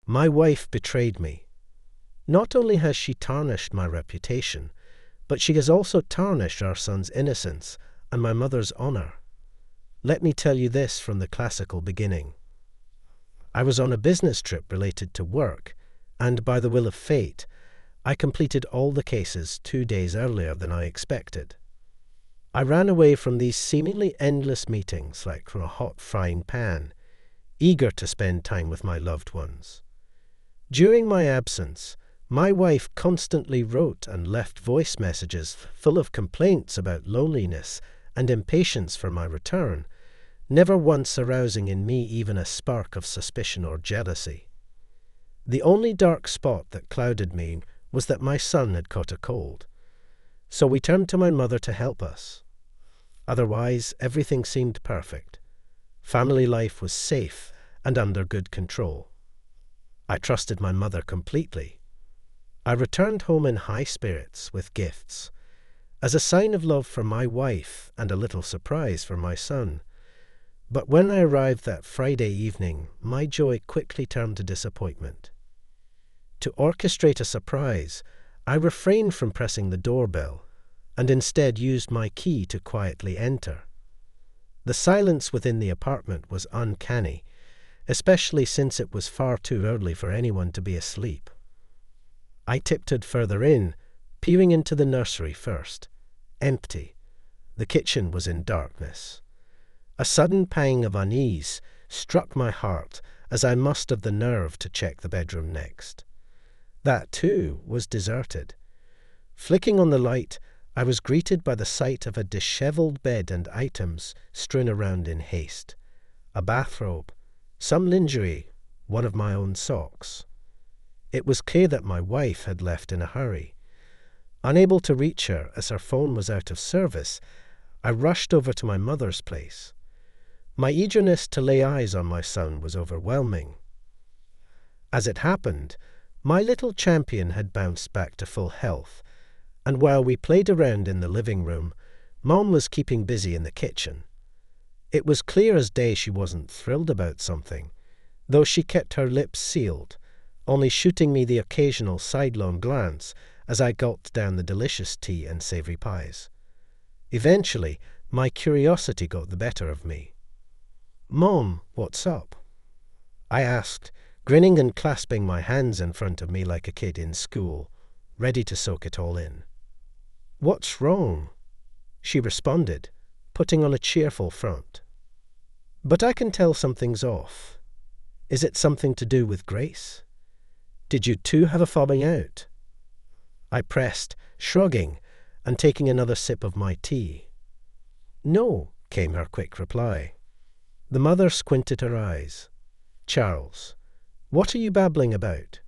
My wife betrayed me. Not only has she tarnished my reputation, but she has also tarnished our son's innocence and my mother's honor. Let me tell you this from the classical beginning. I was on a business trip related to work, and by the will of fate, I completed all the cases 2 days earlier than I expected. I ran away from these seemingly endless meetings like from a hot frying pan, eager to spend time with my loved ones. During my absence, my wife constantly wrote and left voice messages full of complaints about loneliness and impatience for my return, never once arousing in me even a spark of suspicion or jealousy. The only dark spot that clouded me was that my son had caught a cold, so we turned to my mother to help us. Otherwise, everything seemed perfect. Family life was safe and under good control. I trusted my mother completely. I returned home in high spirits with gifts, as a sign of love for my wife and a little surprise for my son. But when I arrived that Friday evening, my joy quickly turned to disappointment. To orchestrate a surprise, I refrained from pressing the doorbell and instead used my key to quietly enter. The silence within the apartment was uncanny, especially since it was far too early for anyone to be asleep. I tiptoed further in, peering into the nursery first. Empty. The kitchen was in darkness. A sudden pang of unease struck my heart as I mustered the nerve to check the bedroom next. That, too, was deserted. Flicking on the light, I was greeted by the sight of a dishevelled bed and items strewn around in haste. A bathrobe, some lingerie, one of my own socks. It was clear that my wife had left in a hurry. Unable to reach her as her phone was out of service, I rushed over to my mother's place. My eagerness to lay eyes on my son was overwhelming. As it happened, my little champion had bounced back to full health, and while we played around in the living room, Mom was keeping busy in the kitchen. It was clear as day she wasn't thrilled about something, though she kept her lips sealed, only shooting me the occasional sidelong glance as I gulped down the delicious tea and savoury pies. Eventually, my curiosity got the better of me. "Mom, what's up?" I asked, grinning and clasping my hands in front of me like a kid in school, ready to soak it all in. "What's wrong?" she responded, putting on a cheerful front. "But I can tell something's off. Is it something to do with Grace? Did you two have a falling out?" I pressed, shrugging and taking another sip of my tea. "No," came her quick reply. The mother squinted her eyes. "Charles, what are you babbling about?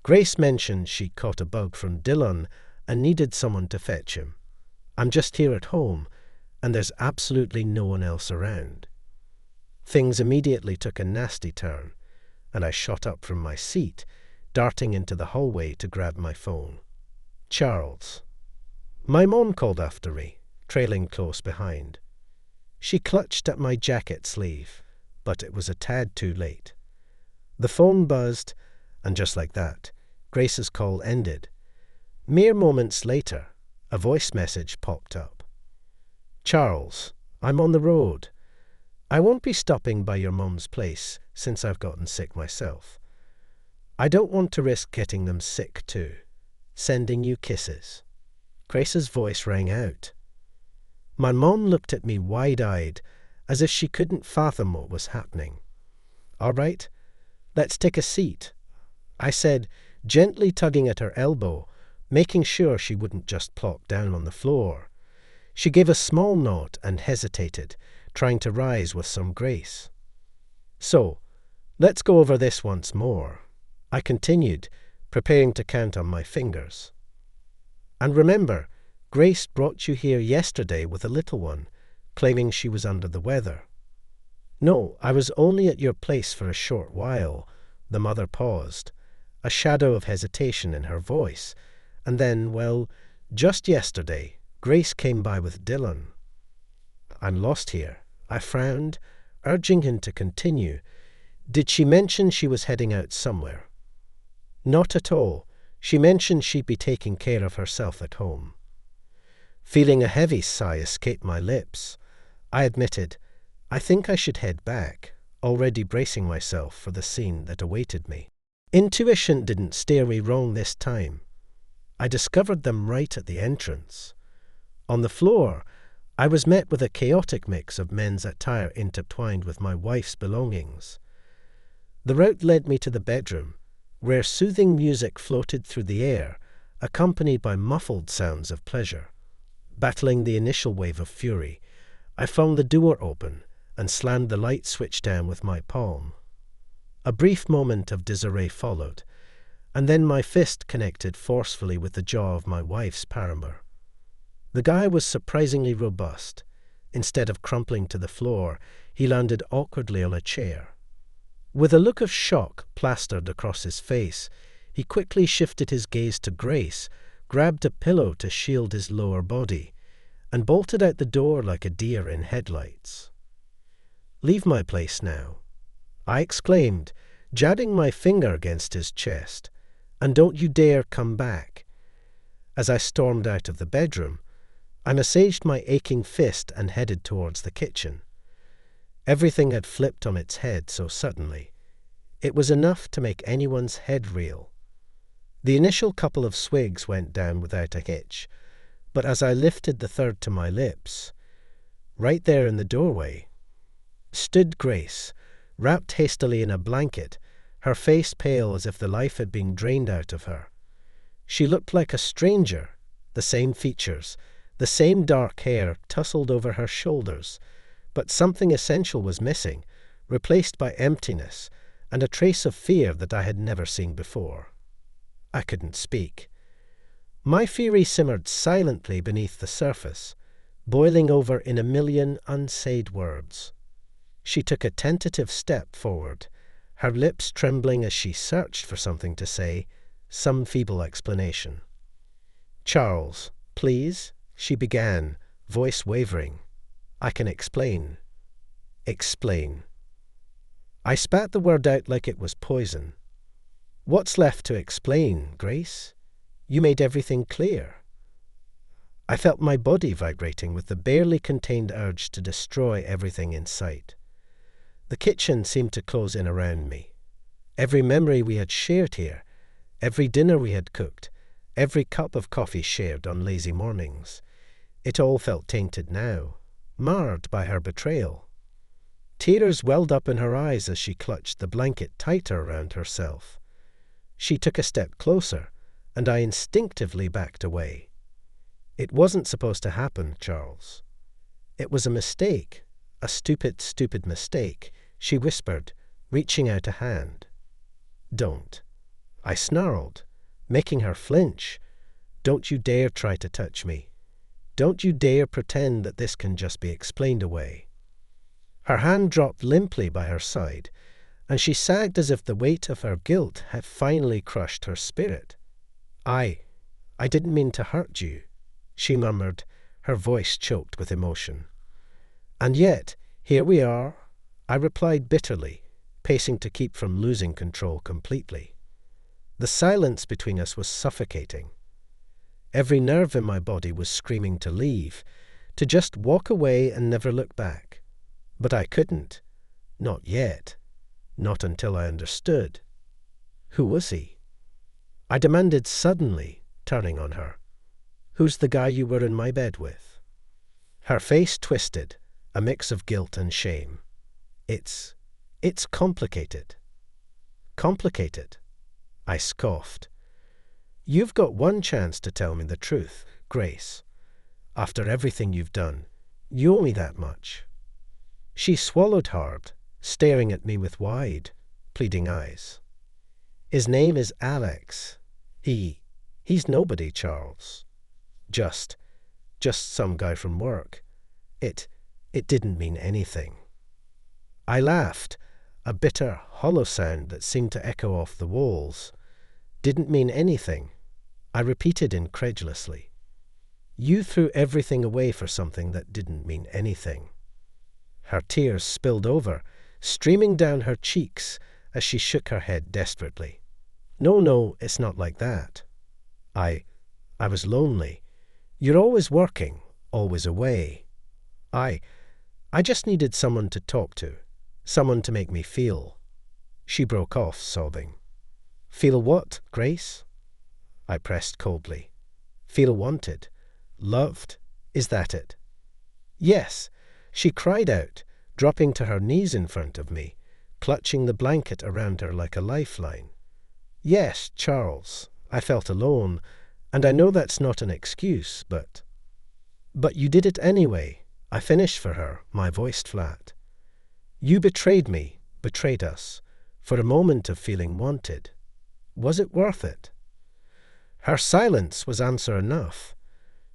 Grace mentioned she'd caught a bug from Dillon and needed someone to fetch him. I'm just here at home, and there's absolutely no one else around." Things immediately took a nasty turn, and I shot up from my seat, darting into the hallway to grab my phone. "Charles." My mom called after me, trailing close behind. She clutched at my jacket sleeve, but it was a tad too late. The phone buzzed, and just like that, Grace's call ended. Mere moments later, a voice message popped up. "Charles, I'm on the road. I won't be stopping by your mum's place since I've gotten sick myself. I don't want to risk getting them sick too. Sending you kisses." Grace's voice rang out. My mom looked at me wide-eyed, as if she couldn't fathom what was happening. "All right, let's take a seat," I said, gently tugging at her elbow, making sure she wouldn't just plop down on the floor. She gave a small nod and hesitated, trying to rise with some grace. "So, let's go over this once more," I continued, preparing to count on my fingers. "And remember, Grace brought you here yesterday with a little one, claiming she was under the weather." "No, I was only at your place for a short while." The mother paused, a shadow of hesitation in her voice, and then, "Well, just yesterday, Grace came by with Dillon." "I'm lost here," I frowned, urging him to continue, Did she mention she was heading out somewhere? Not at all. She mentioned she'd be taking care of herself at home. Feeling a heavy sigh escape my lips, I admitted, I think I should head back, already bracing myself for the scene that awaited me. Intuition didn't steer me wrong this time. I discovered them right at the entrance. On the floor, I was met with a chaotic mix of men's attire intertwined with my wife's belongings. The route led me to the bedroom, where soothing music floated through the air, accompanied by muffled sounds of pleasure. Battling the initial wave of fury, I found the door open and slammed the light switch down with my palm. A brief moment of disarray followed, and then my fist connected forcefully with the jaw of my wife's paramour. The guy was surprisingly robust. Instead of crumpling to the floor, he landed awkwardly on a chair. With a look of shock plastered across his face, he quickly shifted his gaze to Grace, grabbed a pillow to shield his lower body, and bolted out the door like a deer in headlights. "Leave my place now," I exclaimed, jabbing my finger against his chest, "and don't you dare come back." As I stormed out of the bedroom, I massaged my aching fist and headed towards the kitchen. Everything had flipped on its head so suddenly. It was enough to make anyone's head reel. The initial couple of swigs went down without a hitch, but as I lifted the third to my lips, right there in the doorway, stood Grace, wrapped hastily in a blanket, her face pale as if the life had been drained out of her. She looked like a stranger, the same features, the same dark hair tousled over her shoulders, but something essential was missing, replaced by emptiness and a trace of fear that I had never seen before. I couldn't speak. My fury simmered silently beneath the surface, boiling over in a million unsaid words. She took a tentative step forward, her lips trembling as she searched for something to say, some feeble explanation. "Charles, please," she began, voice wavering. "I can explain." "Explain." I spat the word out like it was poison. "What's left to explain, Grace? You made everything clear." I felt my body vibrating with the barely contained urge to destroy everything in sight. The kitchen seemed to close in around me. Every memory we had shared here, every dinner we had cooked, every cup of coffee shared on lazy mornings, it all felt tainted now, marred by her betrayal. Tears welled up in her eyes as she clutched the blanket tighter around herself. She took a step closer, and I instinctively backed away. "It wasn't supposed to happen, Charles. It was a mistake, a stupid, stupid mistake," she whispered, reaching out a hand. "Don't." I snarled, making her flinch. "Don't you dare try to touch me. Don't you dare pretend that this can just be explained away." Her hand dropped limply by her side, and she sagged as if the weight of her guilt had finally crushed her spirit. I didn't mean to hurt you," she murmured, her voice choked with emotion. "And yet, here we are," I replied bitterly, pacing to keep from losing control completely. The silence between us was suffocating. Every nerve in my body was screaming to leave, to just walk away and never look back. But I couldn't. Not yet. Not until I understood. Who was he? I demanded suddenly, turning on her. "Who's the guy you were in my bed with?" Her face twisted, a mix of guilt and shame. It's complicated." "Complicated?" I scoffed. "You've got one chance to tell me the truth, Grace. After everything you've done, you owe me that much." She swallowed hard, staring at me with wide, pleading eyes. "His name is Alex. He's nobody, Charles. Just some guy from work. It didn't mean anything." I laughed, a bitter, hollow sound that seemed to echo off the walls. "Didn't mean anything," I repeated incredulously. "You threw everything away for something that didn't mean anything." Her tears spilled over, streaming down her cheeks as she shook her head desperately. No, no, it's not like that. I was lonely. You're always working, always away. I just needed someone to talk to, someone to make me feel. She broke off, sobbing. Feel what, Grace? I pressed coldly. Feel wanted, loved, is that it? Yes, she cried out, dropping to her knees in front of me, clutching the blanket around her like a lifeline. Yes, Charles, I felt alone, and I know that's not an excuse, but you did it anyway, I finished for her, my voice flat. You betrayed me, betrayed us, for a moment of feeling wanted. Was it worth it? Her silence was answer enough.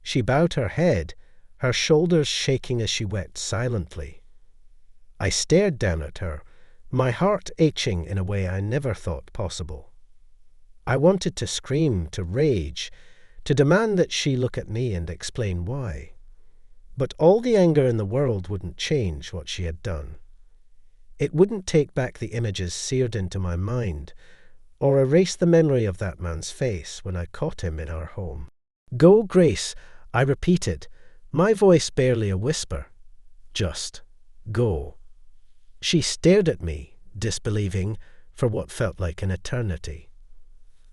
She bowed her head, her shoulders shaking as she wept silently. I stared down at her, my heart aching in a way I never thought possible. I wanted to scream, to rage, to demand that she look at me and explain why. But all the anger in the world wouldn't change what she had done. It wouldn't take back the images seared into my mind, or erase the memory of that man's face when I caught him in our home. Go, Grace, I repeated, my voice barely a whisper. Just go. She stared at me, disbelieving, for what felt like an eternity.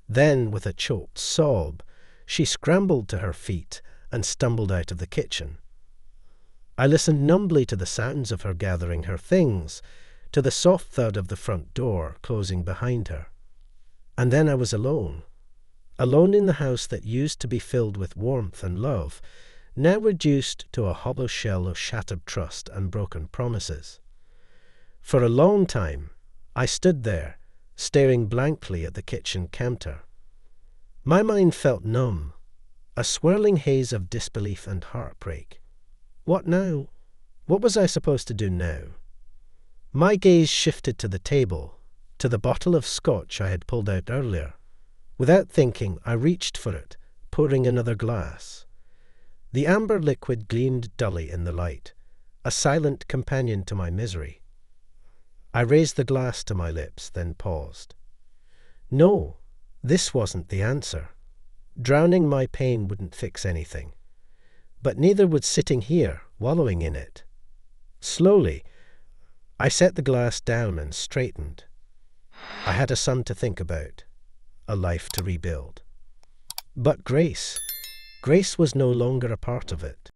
Then, with a choked sob, she scrambled to her feet and stumbled out of the kitchen. I listened numbly to the sounds of her gathering her things, to the soft thud of the front door closing behind her. And then I was alone. Alone in the house that used to be filled with warmth and love, now reduced to a hollow shell of shattered trust and broken promises. For a long time, I stood there, staring blankly at the kitchen counter. My mind felt numb, a swirling haze of disbelief and heartbreak. What now? What was I supposed to do now? My gaze shifted to the table, to the bottle of scotch I had pulled out earlier. Without thinking, I reached for it, pouring another glass. The amber liquid gleamed dully in the light, a silent companion to my misery. I raised the glass to my lips, then paused. No, this wasn't the answer. Drowning my pain wouldn't fix anything. But neither would sitting here, wallowing in it. Slowly, I set the glass down and straightened. I had a son to think about, a life to rebuild. But Grace was no longer a part of it.